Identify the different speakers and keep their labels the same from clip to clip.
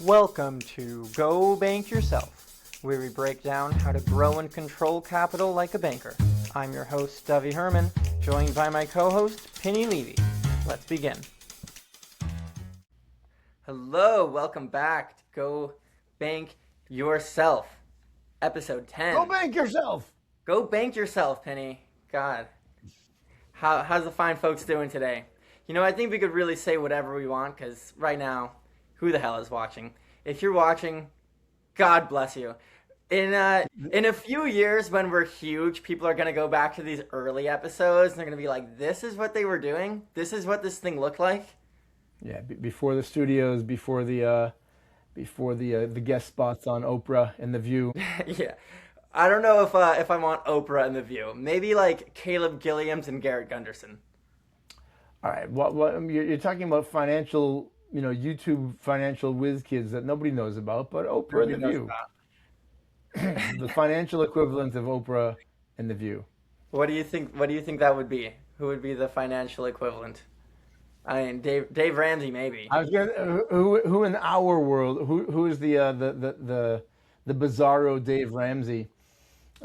Speaker 1: Welcome to Go Bank Yourself, where we break down how to grow and control capital like a banker. I'm your host, Dovi Herman, joined by my co-host, Pinny Levy. Let's begin. Hello, welcome back to Go Bank Yourself, episode 10.
Speaker 2: Go bank yourself.
Speaker 1: Go bank yourself, Penny. God. How's the fine folks doing today? You know, I think we could really say whatever we want, because right now, who the hell is watching? If you're watching, God bless you. In a few years, when we're huge, people are going to go back to these early episodes, and they're going to be like, this is what they were doing? This is what this thing looked like?
Speaker 2: Yeah, before the studios, before the guest spots on Oprah and The View.
Speaker 1: Yeah. I don't know if I want Oprah and The View. Maybe like Caleb Gilliams and Garrett Gunderson.
Speaker 2: All right, what you're talking about financial, YouTube financial whiz kids that nobody knows about, but Oprah and The View. The financial equivalent of Oprah and The View.
Speaker 1: What do you think that would be? Who would be the financial equivalent? I mean, Dave Ramsey, maybe.
Speaker 2: I was gonna who in our world who is the bizarro Dave Ramsey?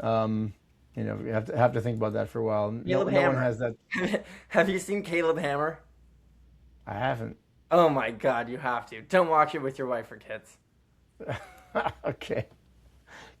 Speaker 2: You have to think about that for a while. No one has that.
Speaker 1: Have you seen Caleb Hammer?
Speaker 2: I haven't.
Speaker 1: Oh my God, you have to. Don't watch it with your wife or kids.
Speaker 2: Okay.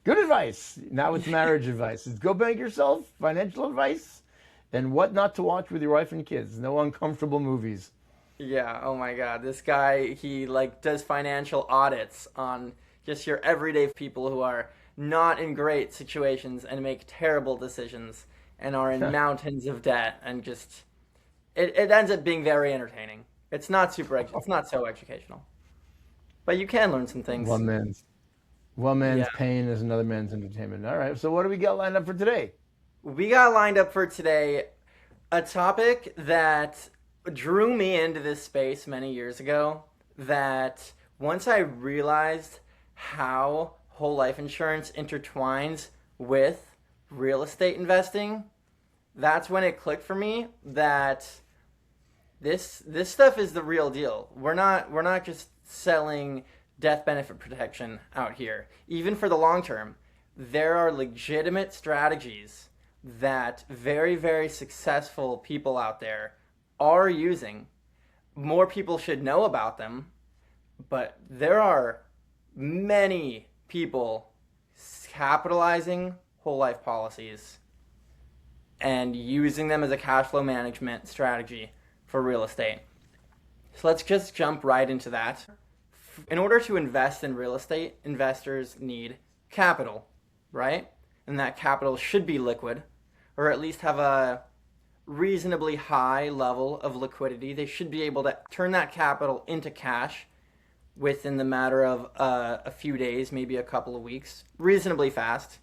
Speaker 2: Good advice. Now it's marriage advice. It's go bank yourself, financial advice, and what not to watch with your wife and kids. No uncomfortable movies.
Speaker 1: Yeah, oh my God. This guy, he does financial audits on just your everyday people who are not in great situations and make terrible decisions and are in mountains of debt, and just it ends up being very entertaining. It's not so educational. But you can learn some things.
Speaker 2: One man's pain is another man's entertainment. All right. So what do we got lined up for today?
Speaker 1: We got lined up for today a topic that drew me into this space many years ago, that once I realized how whole life insurance intertwines with real estate investing, that's when it clicked for me that this stuff is the real deal. We're not just selling death benefit protection out here. Even for the long term, there are legitimate strategies that very, very successful people out there are using. More people should know about them, but there are many people capitalizing whole life policies and using them as a cash flow management strategy for real estate. So let's just jump right into that. In order to invest in real estate, investors need capital, right? And that capital should be liquid, or at least have a reasonably high level of liquidity. They should be able to turn that capital into cash within the matter of a few days, maybe a couple of weeks, reasonably fast.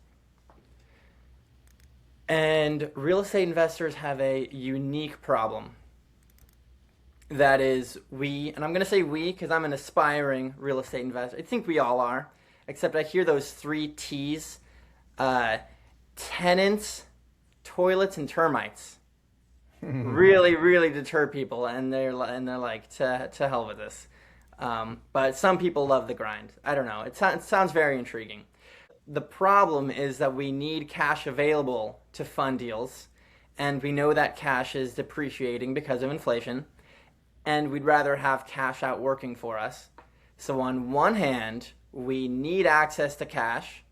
Speaker 1: And real estate investors have a unique problem. That is, and I'm going to say we because I'm an aspiring real estate investor. I think we all are, except I hear those three T's: tenants, toilets, and termites. Really, really deter people, and they're like, to hell with this. But some people love the grind. I don't know. It sounds very intriguing. The problem is that we need cash available to fund deals, and we know that cash is depreciating because of inflation, and we'd rather have cash out working for us. So on one hand, we need access to cash,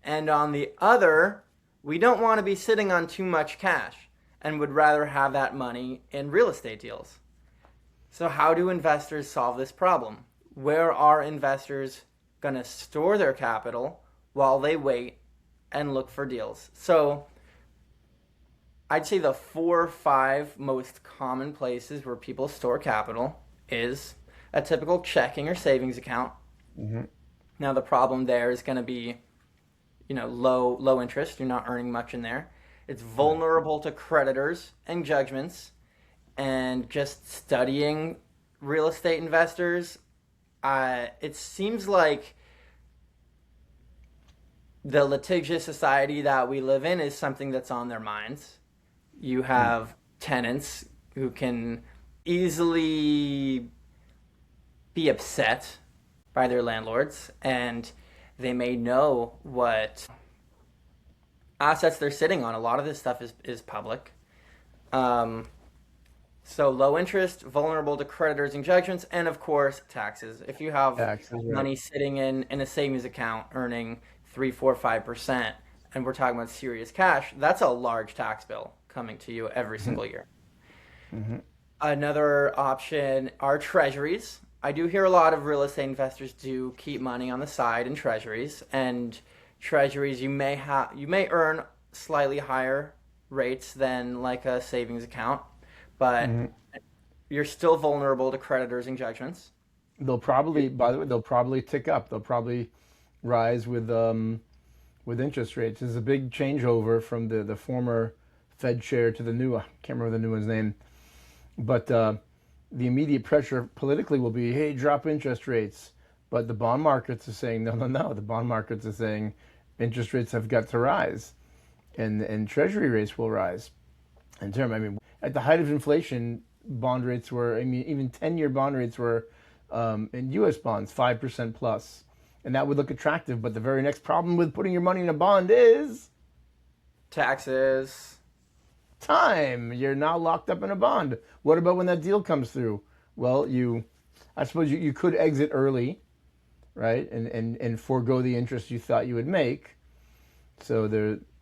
Speaker 1: and on the other, we don't want to be sitting on too much cash and would rather have that money in real estate deals. So how do investors solve this problem? Where are investors going to store their capital while they wait and look for deals? So I'd say the 4 or 5 most common places where people store capital is a typical checking or savings account.
Speaker 2: Mm-hmm.
Speaker 1: Now the problem there is going to be, low interest. You're not earning much in there. It's vulnerable to creditors and judgments. And just studying real estate investors, it seems like the litigious society that we live in is something that's on their minds. You have tenants who can easily be upset by their landlords, and they may know what assets they're sitting on. A lot of this stuff is public. Um, so low interest, vulnerable to creditors and judgments, and of course taxes. If you have
Speaker 2: Taxes, right?
Speaker 1: money sitting in a savings account earning 3, 4, 5%, and we're talking about serious cash, that's a large tax bill coming to you every
Speaker 2: Hmm.
Speaker 1: single year.
Speaker 2: Hmm.
Speaker 1: Another option are treasuries. I do hear a lot of real estate investors do keep money on the side in treasuries, and treasuries you may earn slightly higher rates than like a savings account, but
Speaker 2: Hmm.
Speaker 1: you're still vulnerable to creditors and judgments.
Speaker 2: They'll probably, by the way, they'll probably tick up. They'll probably rise with interest rates. There's a big changeover from the former Fed chair to the new. I can't remember the new one's name, but the immediate pressure politically will be, hey, drop interest rates. But the bond markets are saying, no, no, no. The bond markets are saying interest rates have got to rise, and treasury rates will rise. I mean, at the height of inflation, bond rates were, I mean, even 10-year bond rates were in U.S. bonds 5% plus, and that would look attractive. But the very next problem with putting your money in a bond is
Speaker 1: Taxes.
Speaker 2: time. You're now locked up in a bond. What about when that deal comes through? Well, I suppose you could exit early, right, and forego the interest you thought you would make. So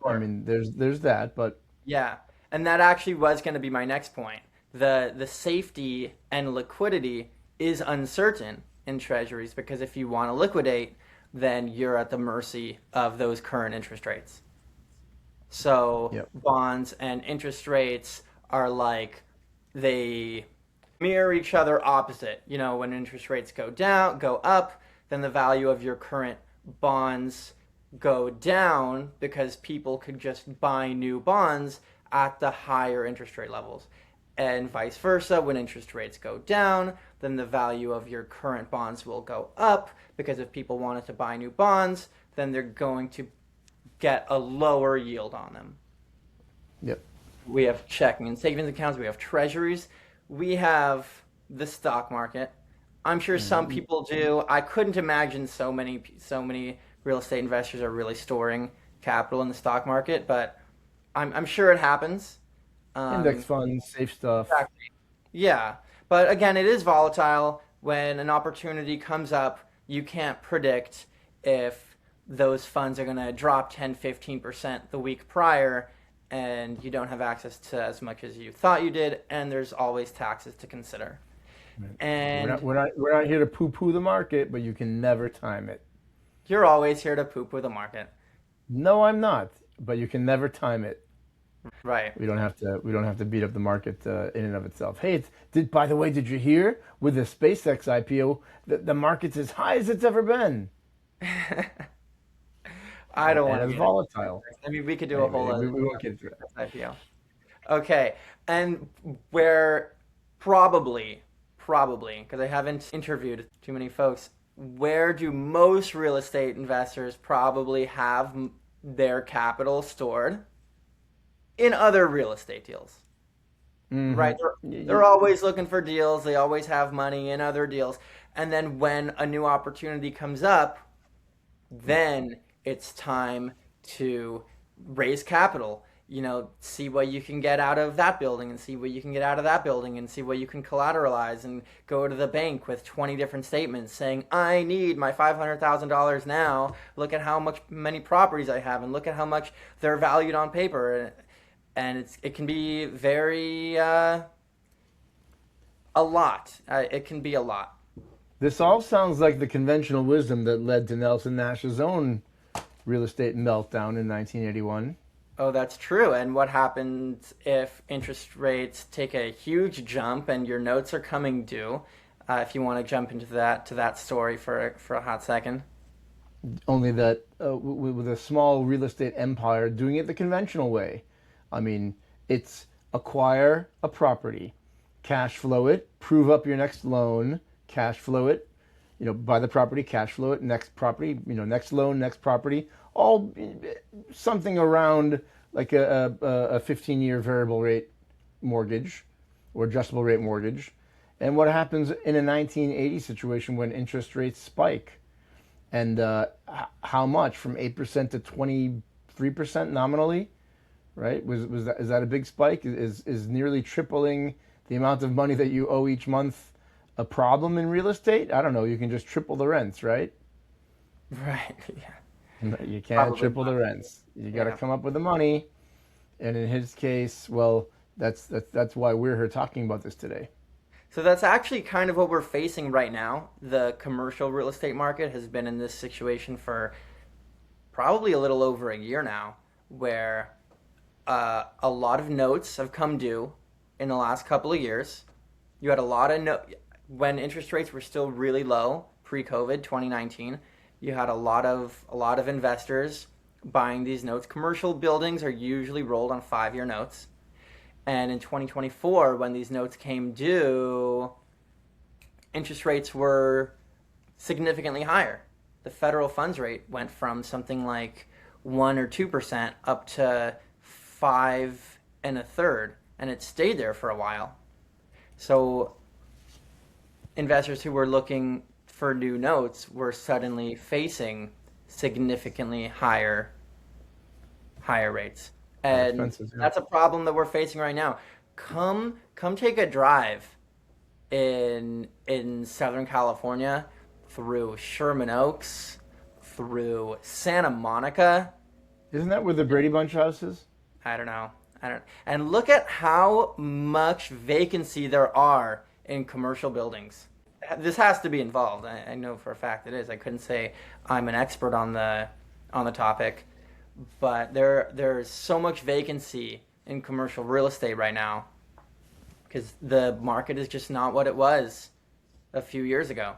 Speaker 2: I
Speaker 1: Sure.
Speaker 2: mean, there's that, but
Speaker 1: Yeah. And that actually was going to be my next point. The safety and liquidity is uncertain in treasuries because if you want to liquidate, then you're at the mercy of those current interest rates. So
Speaker 2: yep.
Speaker 1: bonds and interest rates are like they mirror each other opposite. You know, when interest rates go down, go up, then the value of your current bonds go down because people could just buy new bonds at the higher interest rate levels. And vice versa, when interest rates go down, then the value of your current bonds will go up because if people wanted to buy new bonds, then they're going to get a lower yield on them.
Speaker 2: Yep.
Speaker 1: We have checking and savings accounts, we have treasuries, we have the stock market. I'm sure some
Speaker 2: Mhm.
Speaker 1: people do. I couldn't imagine so many real estate investors are really storing capital in the stock market, but I'm sure it happens.
Speaker 2: Index
Speaker 1: Um,
Speaker 2: funds, safe stuff.
Speaker 1: exactly. Yeah, but again, it is volatile. When an opportunity comes up, you can't predict if those funds are going to drop 10, 15% the week prior, and you don't have access to as much as you thought you did, and there's always taxes to consider.
Speaker 2: Right.
Speaker 1: And
Speaker 2: We're not here to poo-poo the market, but you can never time it.
Speaker 1: you're always here to poop with the market.
Speaker 2: No, I'm not, but you can never time it.
Speaker 1: Right.
Speaker 2: We don't have to beat up the market in and of itself. Hey, by the way, did you hear with the SpaceX IPO the market's as high as it's ever been,
Speaker 1: I don't
Speaker 2: and
Speaker 1: want to
Speaker 2: as
Speaker 1: get into
Speaker 2: volatile.
Speaker 1: this. I mean, we could do a whole
Speaker 2: Anyway,
Speaker 1: other
Speaker 2: we won't get into it.
Speaker 1: IPO. Okay, and where probably, because I haven't interviewed too many folks, where do most real estate investors probably have their capital stored? In other real estate deals,
Speaker 2: Hmm.
Speaker 1: right? They're always looking for deals. They always have money in other deals. And then when a new opportunity comes up, then it's time to raise capital. You know, see what you can get out of that building and see what you can get out of that building and see what you can collateralize and go to the bank with 20 different statements saying, I need my $500,000 now. Look at how much many properties I have and look at how much they're valued on paper. And it can be very, a lot. It can be a lot.
Speaker 2: This all sounds like the conventional wisdom that led to Nelson Nash's own real estate meltdown in 1981.
Speaker 1: Oh, that's true. And what happens if interest rates take a huge jump and your notes are coming due? If you want to jump into that story for a hot second.
Speaker 2: Only that with a small real estate empire doing it the conventional way. I mean, it's acquire a property, cash flow it, prove up your next loan, cash flow it, buy the property, cash flow it, next property, next loan, next property, all something around like a 15-year variable rate mortgage or adjustable rate mortgage. And what happens in a 1980 situation when interest rates spike? And how much? From 8% to 23% nominally, right? Is that a big spike? Is nearly tripling the amount of money that you owe each month a problem in real estate? I don't know. You can just triple the rents, right?
Speaker 1: Right. Yeah.
Speaker 2: No, you can't
Speaker 1: Probably
Speaker 2: triple
Speaker 1: not.
Speaker 2: the rents. You got to
Speaker 1: Yeah.
Speaker 2: come up with the money. And in his case, well, that's why we're here talking about this today.
Speaker 1: So that's actually kind of what we're facing right now. The commercial real estate market has been in this situation for probably a little over a year now, where a lot of notes have come due in the last couple of years. You had a lot of when interest rates were still really low pre-COVID 2019. You had a lot of investors buying these notes. Commercial buildings are usually rolled on 5-year notes. And in 2024, when these notes came due, interest rates were significantly higher. The federal funds rate went from something like 1 or 2% up to 5 and a third, and it stayed there for a while. So investors who were looking for new notes were suddenly facing significantly higher rates.
Speaker 2: More
Speaker 1: And
Speaker 2: expensive, yeah.
Speaker 1: that's a problem that we're facing right now. Come take a drive in Southern California through Sherman Oaks, through Santa Monica.
Speaker 2: Isn't that where the Brady Bunch house is?
Speaker 1: I don't know. I don't. And look at how much vacancy there are in commercial buildings. This has to be involved. I know for a fact it is. I couldn't say I'm an expert on the topic, but there's so much vacancy in commercial real estate right now because the market is just not what it was a few years ago.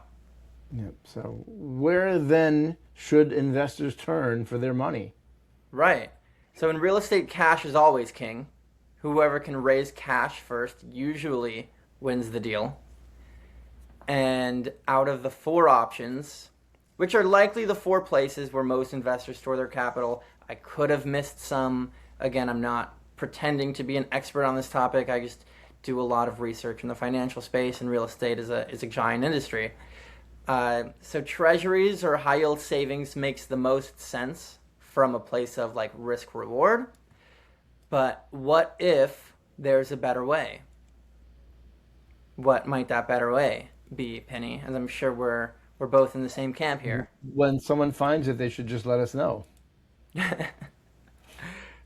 Speaker 2: Yep. So where then should investors turn for their money?
Speaker 1: Right. So in real estate, cash is always king. Whoever can raise cash first usually wins the deal. And out of the four options, which are likely the four places where most investors store their capital, I could have missed some. Again, I'm not pretending to be an expert on this topic. I just do a lot of research in the financial space, and real estate is a giant industry. So treasuries or high yield savings makes the most sense from a place of like risk reward. But what if there's a better way? What might that better way be, Penny? As I'm sure we're both in the same camp here.
Speaker 2: When someone finds it, they should just let us know.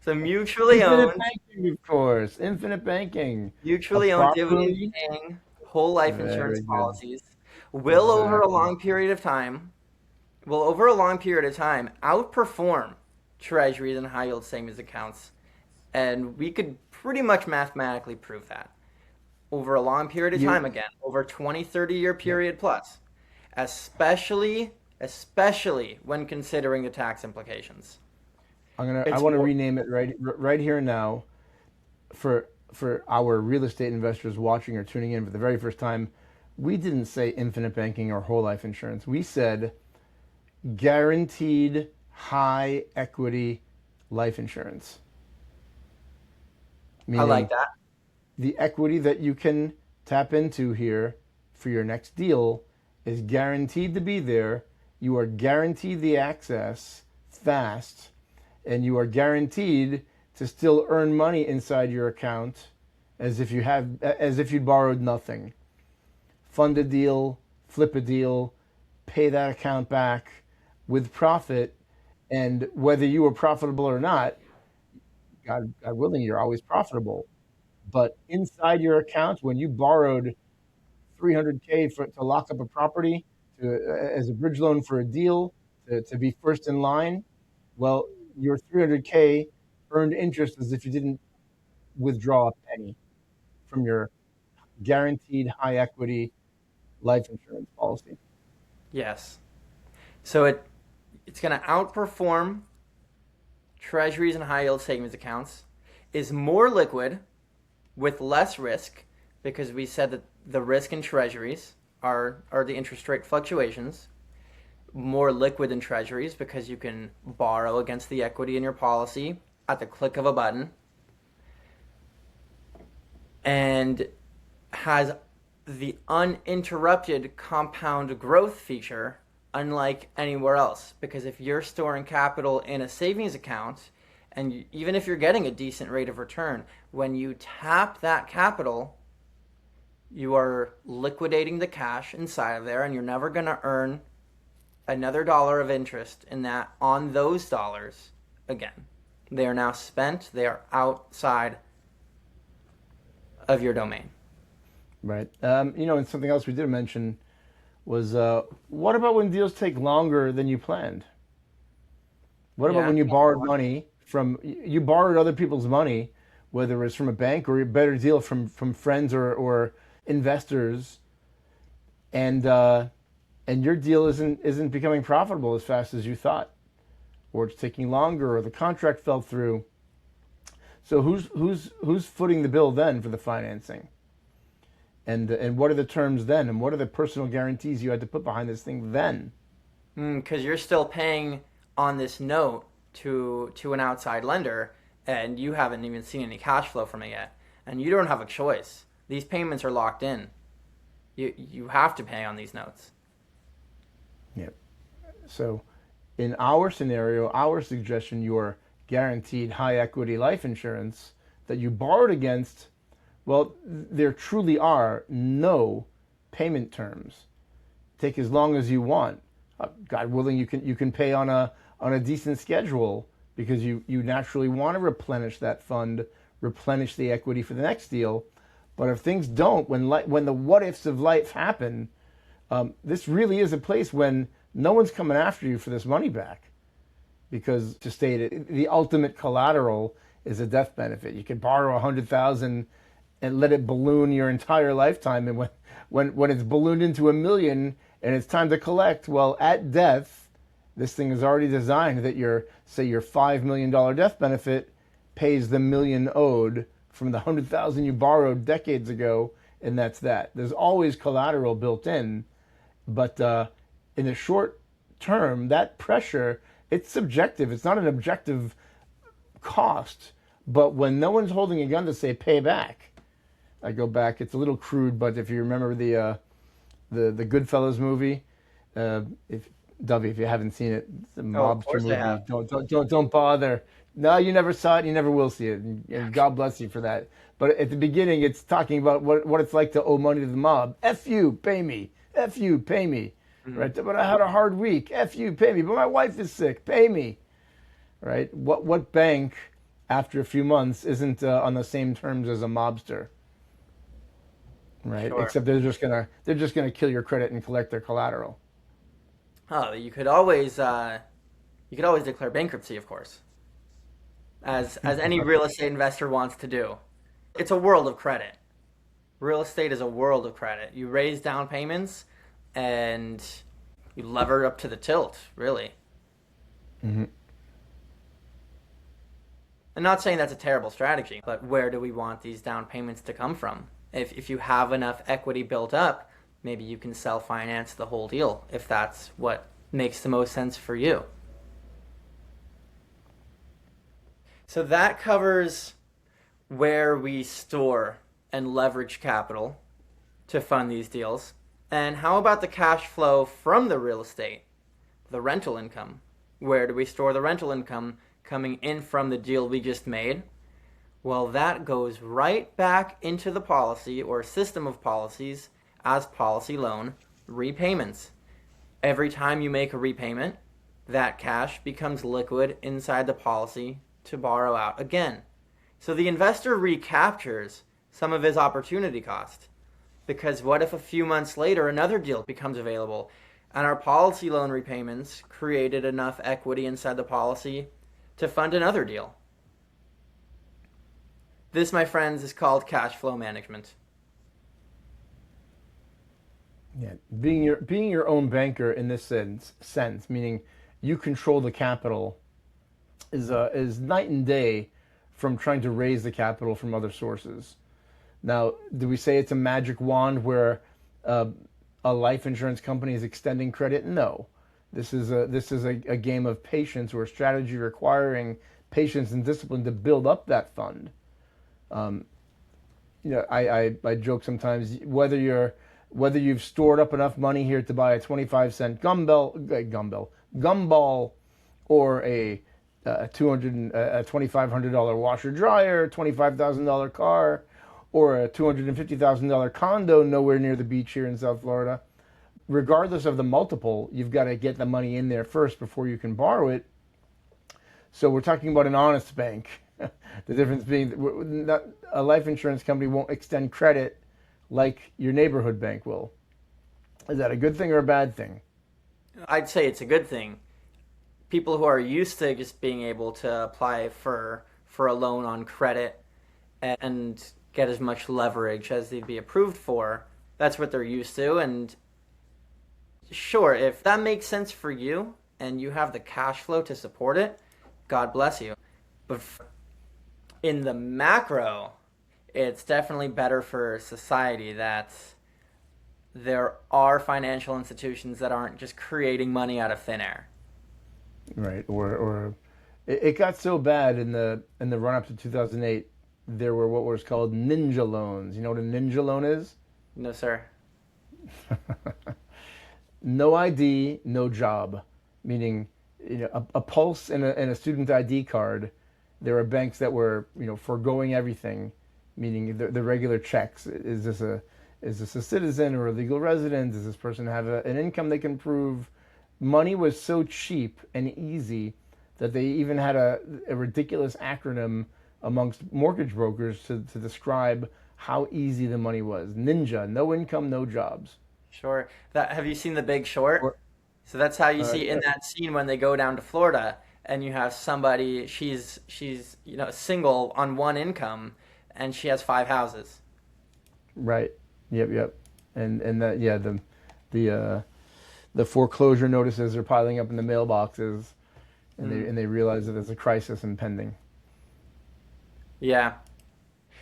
Speaker 1: So mutually
Speaker 2: Infinite
Speaker 1: owned,
Speaker 2: banking, of course. Infinite banking. A
Speaker 1: mutually owned dividend
Speaker 2: properly
Speaker 1: paying whole life insurance
Speaker 2: very good.
Speaker 1: policies will over a
Speaker 2: Exactly.
Speaker 1: long period of time will over a long period of time outperform treasuries and high yield savings accounts. And we could pretty much mathematically prove that over a long period of time,
Speaker 2: You.
Speaker 1: again, over 20, 30-year
Speaker 2: Yeah.
Speaker 1: period plus, especially when considering the tax implications.
Speaker 2: I
Speaker 1: It's
Speaker 2: want to
Speaker 1: more
Speaker 2: rename it right here and now for our real estate investors watching or tuning in for the very first time. We didn't say infinite banking or whole life insurance. We said guaranteed high equity life insurance,
Speaker 1: I like
Speaker 2: meaning
Speaker 1: that.
Speaker 2: the equity that you can tap into here for your next deal is guaranteed to be there. You are guaranteed the access fast, and you are guaranteed to still earn money inside your account as if you'd borrowed nothing. Fund a deal, flip a deal, pay that account back with profit, and whether you were profitable or not, God willing, you're always profitable. But inside your account, when you borrowed 300K to lock up a property as a bridge loan for a deal to be first in line, well, your 300K earned interest as if you didn't withdraw a penny from your guaranteed high equity life insurance policy.
Speaker 1: Yes. So it's going to outperform treasuries and high yield savings accounts, is more liquid with less risk because we said that the risk in treasuries are the interest rate fluctuations, more liquid in treasuries because you can borrow against the equity in your policy at the click of a button, and has the uninterrupted compound growth feature unlike anywhere else. Because if you're storing capital in a savings account, and even if you're getting a decent rate of return, when you tap that capital, you are liquidating the cash inside of there, and you're never going to earn another dollar of interest in that on those dollars again. They are now spent. They are outside of your domain.
Speaker 2: Right. And something else we did mention was what about when deals take longer than you planned? What about when you borrowed money you borrowed other people's money, whether it's from a bank or a better deal from friends or investors, and your deal isn't becoming profitable as fast as you thought, or it's taking longer, or the contract fell through. So who's footing the bill then for the financing? And what are the terms then? And what are the personal guarantees you had to put behind this thing then?
Speaker 1: Because you're still paying on this note to an outside lender, and you haven't even seen any cash flow from it yet. And you don't have a choice. These payments are locked in. You have to pay on these notes.
Speaker 2: Yep. So in our scenario, our suggestion, your guaranteed high equity life insurance that you borrowed against, well, there truly are no payment terms. Take as long as you want. God willing, you can pay on a decent schedule because you naturally want to replenish that fund, replenish the equity for the next deal. But if things don't, when the what ifs of life happen, this really is a place when no one's coming after you for this money back. Because to state it, the ultimate collateral is a death benefit. You can borrow $100,000 and let it balloon your entire lifetime, and when it's ballooned into $1 million and it's time to collect, well, at death, this thing is already designed that your $5 million death benefit pays the $1 million owed from the $100,000 you borrowed decades ago, and that's that. There's always collateral built in, but in the short term, that pressure, it's subjective. It's not an objective cost. But when no one's holding a gun to say pay back, I go back. It's a little crude, but if you remember the Goodfellas movie, if Dovi, if you haven't seen it, it's a mobster movie. Don't bother. No, you never saw it. You never will see it, and God bless you for that. But at the beginning, it's talking about what it's like to owe money to the mob. F you, pay me. F you, pay me. Mm-hmm. Right? But I had a hard week. F you, pay me. But my wife is sick. Pay me. Right? What bank, after a few months, isn't on the same terms as a mobster? Right? Sure. Except they're just gonna kill your credit and collect their collateral.
Speaker 1: Oh, you could always declare bankruptcy, of course, as any real estate investor wants to do. It's a world of credit. Real estate is a world of credit. You raise down payments and you lever up to the tilt, really. Mm-hmm. I'm not saying that's a terrible strategy, but where do we want these down payments to come from? If you have enough equity built up, maybe you can self-finance the whole deal if that's what makes the most sense for you. So that covers where we store and leverage capital to fund these deals. And how about the cash flow from the real estate, the rental income? Where do we store the rental income coming in from the deal we just made? Well, that goes right back into the policy or system of policies as policy loan repayments. Every time you make a repayment, that cash becomes liquid inside the policy to borrow out again. So the investor recaptures some of his opportunity cost. Because what if a few months later another deal becomes available and our policy loan repayments created enough equity inside the policy to fund another deal? This, my friends, is called cash flow management.
Speaker 2: Yeah, being your own banker in this sense, meaning you control the capital, is night and day from trying to raise the capital from other sources. Now, do we say it's a magic wand where a life insurance company is extending credit? No, this is a game of patience or a strategy requiring patience and discipline to build up that fund. I joke sometimes whether you've stored up enough money here to buy a 25-cent gumball, or a $2,500 washer dryer, $25,000 car, or a $250,000 condo nowhere near the beach here in South Florida. Regardless of the multiple, you've got to get the money in there first before you can borrow it. So we're talking about an honest bank. The difference being that a life insurance company won't extend credit like your neighborhood bank will. Is that a good thing or a bad thing?
Speaker 1: I'd say it's a good thing. People who are used to just being able to apply for a loan on credit and get as much leverage as they'd be approved for, that's what they're used to. And sure, if that makes sense for you and you have the cash flow to support it, God bless you. But in the macro, it's definitely better for society that there are financial institutions that aren't just creating money out of thin air.
Speaker 2: Right. Or it got so bad in the run up to 2008. There were what was called ninja loans. You know what a ninja loan is?
Speaker 1: No, sir.
Speaker 2: No ID, no job, meaning a pulse and a student ID card. There are banks that were foregoing everything, meaning the regular checks. Is this a citizen or a legal resident? Does this person have an income they can prove? Money was so cheap and easy that they even had a ridiculous acronym amongst mortgage brokers to describe how easy the money was. Ninja, no income, no jobs.
Speaker 1: Sure. Have you seen The Big Short?
Speaker 2: Or,
Speaker 1: So that's how you see
Speaker 2: yeah,
Speaker 1: in that scene when they go down to Florida and you have somebody, she's single on one income and she has five houses.
Speaker 2: right. Yep. And that, yeah, the foreclosure notices are piling up in the mailboxes, and
Speaker 1: Mm.
Speaker 2: they realize that there's a crisis impending.
Speaker 1: Yeah.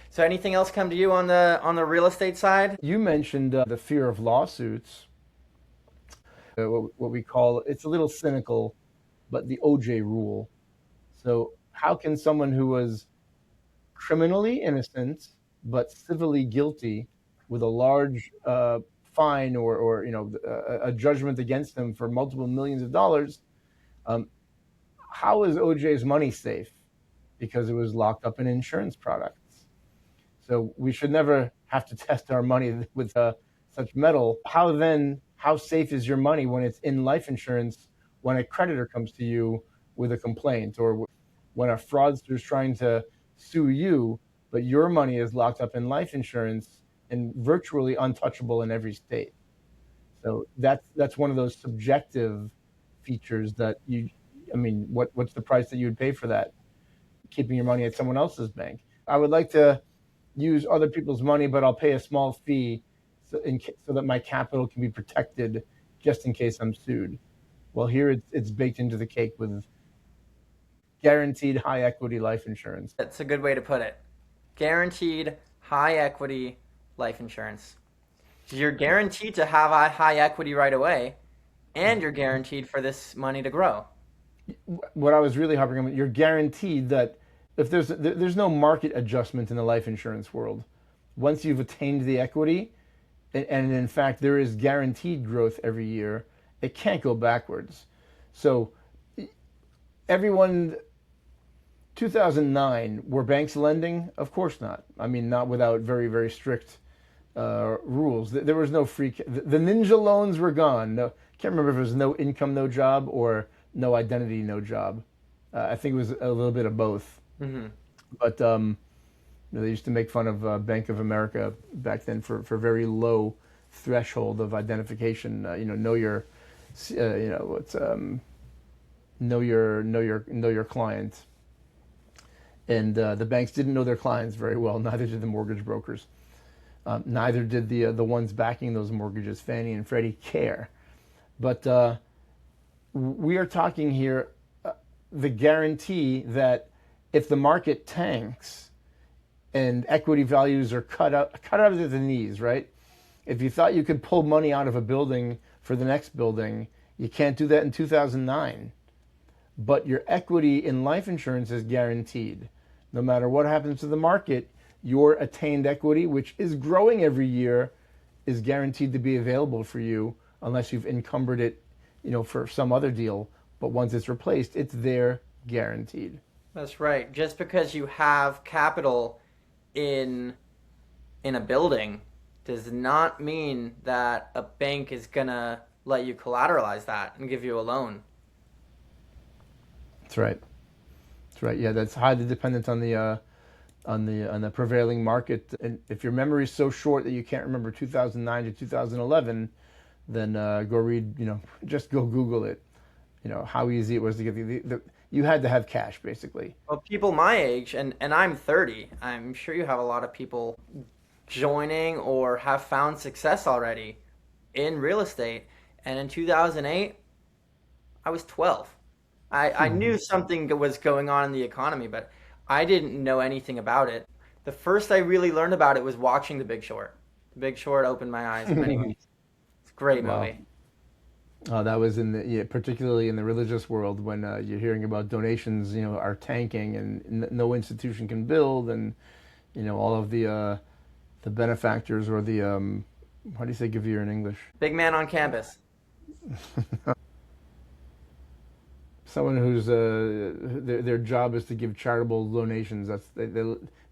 Speaker 1: So anything else come to you on the real estate side?
Speaker 2: You mentioned the fear of lawsuits, what we call, it's a little cynical, but the OJ rule. So how can someone who was criminally innocent but civilly guilty, with a large fine or a judgment against them for multiple millions of dollars, um, how is OJ's money safe? Because it was locked up in insurance products. So we should never have to test our money with such metal. How safe is your money when it's in life insurance, when a creditor comes to you with a complaint, or when a fraudster is trying to sue you, but your money is locked up in life insurance and virtually untouchable in every state? So that's one of those subjective features that what's the price that you would pay for that? Keeping your money at someone else's bank. I would like to use other people's money, but I'll pay a small fee so that my capital can be protected just in case I'm sued. Well, here it's baked into the cake with guaranteed high equity life insurance.
Speaker 1: That's a good way to put it. Guaranteed high equity life insurance. You're guaranteed to have a high equity right away, and you're guaranteed for this money to grow.
Speaker 2: What I was really harping on, you're guaranteed that if there's no market adjustment in the life insurance world. Once you've attained the equity, and in fact there is guaranteed growth every year, it can't go backwards. So everyone, 2009, were banks lending? Of course not. I mean, not without very, very strict rules. There was no free. The ninja loans were gone. No, can't remember if it was no income, no job, or no identity, no job. I think it was a little bit of both.
Speaker 1: Mm-hmm.
Speaker 2: But they used to make fun of Bank of America back then for very low threshold of identification. Know your, what's know your client. And the banks didn't know their clients very well. Neither did the mortgage brokers. Neither did the ones backing those mortgages, Fannie and Freddie, care. But we are talking here the guarantee that if the market tanks and equity values are cut out at the knees, right? If you thought you could pull money out of a building for the next building, you can't do that in 2009. But your equity in life insurance is guaranteed. No matter what happens to the market, your attained equity, which is growing every year, is guaranteed to be available for you unless you've encumbered it, for some other deal. But once it's replaced, it's there guaranteed.
Speaker 1: That's right. Just because you have capital in a building does not mean that a bank is gonna let you collateralize that and give you a loan.
Speaker 2: That's right. That's right. Yeah, that's highly dependent on the prevailing market. And if your memory is so short that you can't remember 2009 to 2011, then go read. Just go Google it. How easy it was to get you had to have cash basically.
Speaker 1: Well, people my age, and I'm 30, I'm sure you have a lot of people joining or have found success already in real estate. And in 2008, I was 12. I knew something was going on in the economy, but I didn't know anything about it. The first I really learned about it was watching The Big Short. The Big Short opened my eyes in many ways. It's a great movie.
Speaker 2: That was particularly in the religious world when you're hearing about donations, are tanking and no institution can build, and all of the benefactors or the how do you say give year in English?
Speaker 1: Big man on campus.
Speaker 2: Someone whose their job is to give charitable donations. That's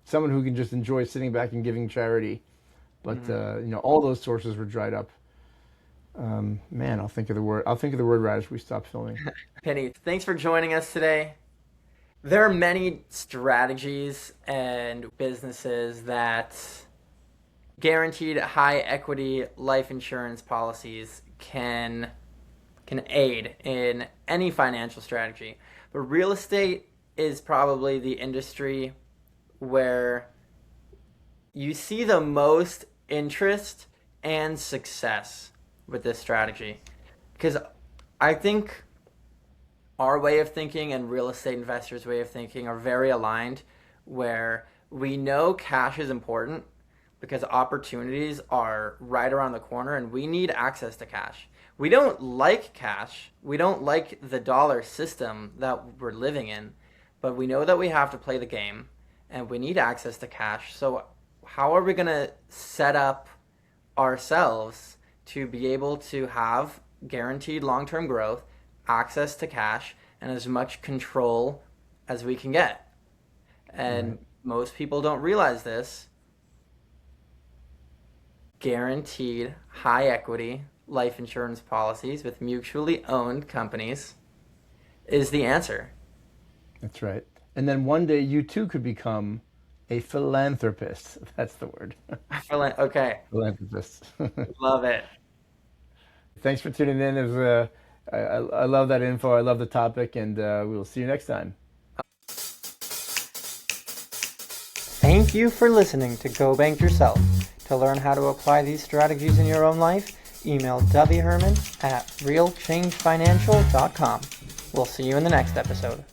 Speaker 2: someone who can just enjoy sitting back and giving charity. But all those sources were dried up. Man, I'll think of the word right as we stop filming.
Speaker 1: Penny, thanks for joining us today. There are many strategies and businesses that guaranteed high equity life insurance policies can aid in any financial strategy. But real estate is probably the industry where you see the most interest and success with this strategy. Because I think our way of thinking and real estate investors' way of thinking are very aligned, where we know cash is important because opportunities are right around the corner and we need access to cash. We don't like cash. We don't like the dollar system that we're living in, but we know that we have to play the game and we need access to cash. So how are we going to set up ourselves to be able to have guaranteed long-term growth, access to cash, and as much control as we can get? And most people don't realize this. Guaranteed high equity life insurance policies with mutually owned companies is the answer.
Speaker 2: That's right. And then one day you too could become a philanthropist. That's the word.
Speaker 1: Okay.
Speaker 2: Philanthropist.
Speaker 1: Love it.
Speaker 2: Thanks for tuning in. It was, I love that info. I love the topic, and we'll see you next time.
Speaker 1: Thank you for listening to Go Bank Yourself. To learn how to apply these strategies in your own life, email Dovi Herman at realchangefinancial.com. We'll see you in the next episode.